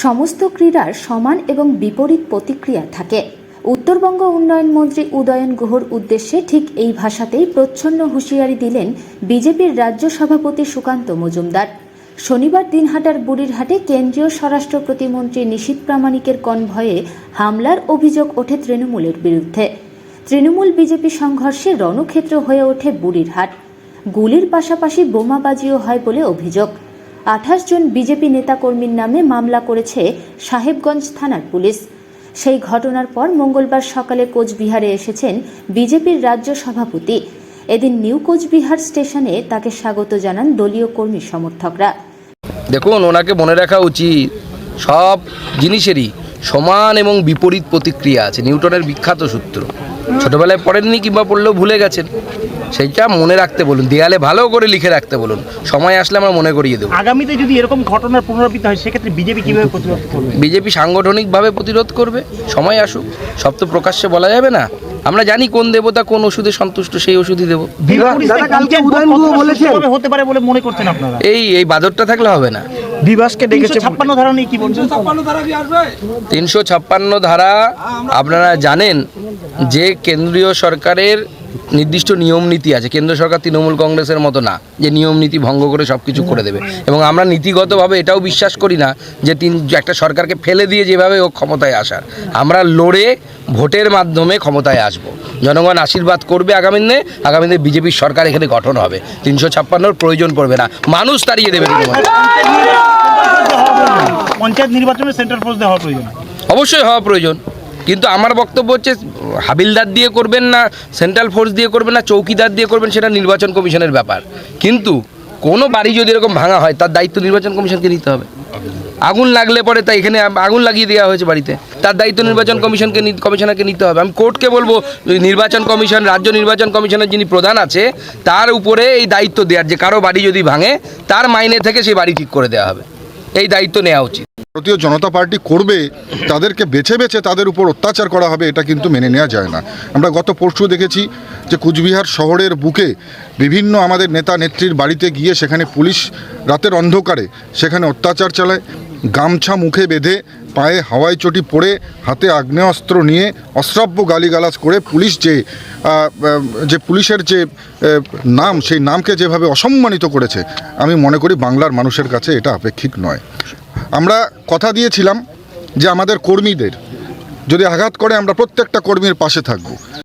সমস্ত ক্রীড়ার সমান এবং বিপরীত প্রতিক্রিয়া থাকে। উত্তরবঙ্গ উন্নয়ন মন্ত্রী উদয়ন গুহর উদ্দেশ্যে ঠিক এই ভাষাতেই প্রচ্ছন্ন হুঁশিয়ারি দিলেন বিজেপির রাজ্য সভাপতি সুকান্ত মজুমদার। শনিবার দিনহাটার বুড়িরহাটে কেন্দ্রীয় স্বরাষ্ট্র প্রতিমন্ত্রী নিশীথ প্রামাণিকের কনভয়ে হামলার অভিযোগ ওঠে তৃণমূলের বিরুদ্ধে। তৃণমূল বিজেপি সংঘর্ষে রণক্ষেত্র হয়ে ওঠে বুড়িরহাট। গুলির পাশাপাশি বোমাবাজিও হয় বলে অভিযোগ। 28 জন বিজেপি নেতাকর্মীর নামে মামলা করেছে সাহেবগঞ্জ থানার পুলিশ। সেই ঘটনার পর মঙ্গলবার সকালে কোচবিহারে এসেছেন বিজেপির রাজ্য সভাপতি। এদিন নিউ কোচবিহার স্টেশনে তাকে স্বাগত জানান দলীয় কর্মী সমর্থকরা। দেখুন, ওনাকে মনে রাখা উচিত সব জিনিসেরই সমান এবং বিপরীত প্রতিক্রিয়া আছে। নিউটনের বিখ্যাত সূত্র ছোটবেলায় পড়েননি কিংবা পড়লেও ভুলে গেছেন, সেইটা মনে রাখতে বলুন, দেয়ালে ভালো করে লিখে রাখতে বলুন। সময় আসলে আমরা মনে করিয়ে দেবো। আগামীতে যদি এরকম ঘটনার পুনরাবৃত্তি হয় সেক্ষেত্রে বিজেপি কিভাবে প্রতিরোধ করবে? বিজেপি সাংগঠনিকভাভাবে প্রতিরোধ করবে। সময় আসুক, সব তো প্রকাশ্যে বলা যাবে না। আমরা জানি কোন দেবতা কোন ওষুধে সন্তুষ্ট, সেই ওষুধই দেবো। হতে পারে বলে মনে করছেন আপনারা? এই বাদরটা থাকলে হবে না। বিভাসকে ডেকেছে 56 ধারা নিয়ে কি বলছেন? 356 ধারা আপনারা জানেন যে কেন্দ্রীয় সরকারের নির্দিষ্ট নিয়ম নীতি আছে। কেন্দ্র সরকার তৃণমূল কংগ্রেসের মতো না যে নিয়ম নীতি ভঙ্গ করে সব কিছু করে দেবে। এবং আমরা নীতিগতভাবে এটাও বিশ্বাস করি না যে একটা সরকারকে ফেলে দিয়ে যেভাবে ও ক্ষমতায় আসার। আমরা লড়ে ভোটের মাধ্যমে ক্ষমতায় আসব। জনগণ আশীর্বাদ করবে। আগামীতে বিজেপির সরকার এখানে গঠন হবে। 356 প্রয়োজন পড়বে না, মানুষ তাড়িয়ে দেবে। পঞ্চায়েত নির্বাচনে সেন্ট্রাল ফোর্স দেওয়া প্রয়োজন, অবশ্যই হওয়া প্রয়োজন। কিন্তু আমার বক্তব্য হচ্ছে হাবিলদার দিয়ে করবেন না, সেন্ট্রাল ফোর্স দিয়ে করবেন না, চৌকিদার দিয়ে করবেন, সেটা নির্বাচন কমিশনের ব্যাপার। কিন্তু কোনো বাড়ি যদি এরকম ভাঙা হয় তার দায়িত্ব নির্বাচন কমিশনকে নিতে হবে। আগুন লাগলে পরে তাই এখানে আগুন লাগিয়ে দেওয়া হয়েছে বাড়িতে, তার দায়িত্ব নির্বাচন কমিশনারকে নিতে হবে। আমি কোর্টকে বলবো নির্বাচন কমিশন, রাজ্য নির্বাচন কমিশনের যিনি প্রধান আছে তার উপরে এই দায়িত্ব দেওয়ার, যে কারো বাড়ি যদি ভাঙে তার মাইনে থেকে সেই বাড়ি ঠিক করে দেওয়া হবে। এই দায়িত্ব নেওয়া উচিত। ভারতীয় জনতা পার্টি করবে, তাদেরকে বেছে বেছে তাদের উপর অত্যাচার করা হবে, এটা কিন্তু মেনে নেওয়া যায় না। আমরা গত পরশু দেখেছি যে কোচবিহার শহরের বুকে বিভিন্ন আমাদের নেতা নেত্রীর বাড়িতে গিয়ে সেখানে পুলিশ রাতের অন্ধকারে সেখানে অত্যাচার চালায়। গামছা মুখে বেঁধে, পায়ে হাওয়াই চটি পরে, হাতে আগ্নেয়াস্ত্র নিয়ে অশ্রাব্য গালিগালাজ করে পুলিশ যে পুলিশের যে নাম, সেই নামকে যেভাবে অসম্মানিত করেছে, আমি মনে করি বাংলার মানুষের কাছে এটা আপেক্ষিক নয়। আমরা কথা দিয়েছিলাম যে আমাদের কর্মীদের যদি আঘাত করে আমরা প্রত্যেকটা কর্মীর পাশে থাকব।